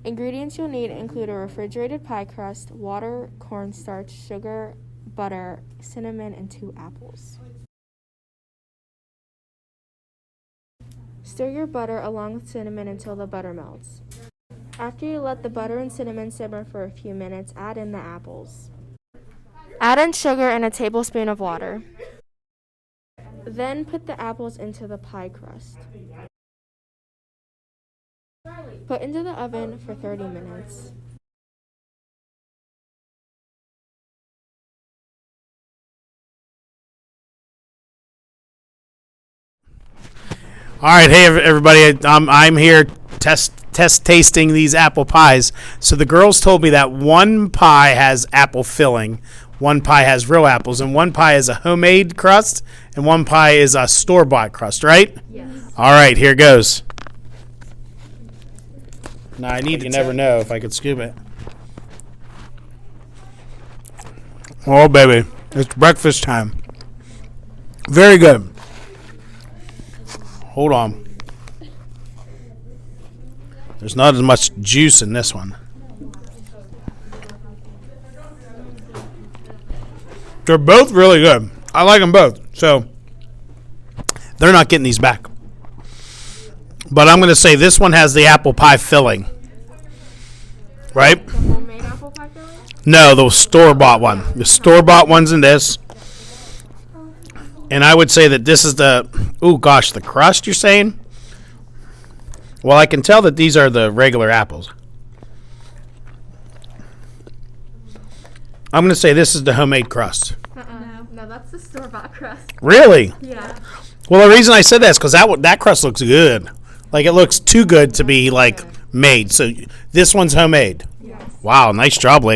Ingredients you'll need include a refrigerated pie crust, water, cornstarch, sugar, butter, cinnamon, and 2 apples. Stir your butter along with cinnamon until the butter melts. After you let the butter and cinnamon simmer for a few minutes, add in the apples. Add in sugar and a tablespoon of water. Then put the apples into the pie crust. Put into the oven for 30 minutes. All right, hey everybody, I'm here test tasting these apple pies. So the girls told me that one pie has apple filling, one pie has real apples, and one pie is a homemade crust, and one pie is a store-bought crust, right? Yes. All right, here goes. Now I need to never know if I could scoop it. Oh baby, it's breakfast time. Very good. Hold on. There's not as much juice in this one. They're both really good. I like them both. So they're not getting these back. But I'm going to say this one has the apple pie filling. Right? The homemade apple pie filling? No, the store-bought one. The store-bought one's in this. And I would say that this is the, oh gosh, the crust you're saying? Well, I can tell that these are the regular apples. I'm going to say this is the homemade crust. No, that's the store-bought crust. Really? Yeah. Well, the reason I said that is because that crust looks good. Like, it looks too good to be, like, made. So this one's homemade. Yes. Wow, nice job, lady.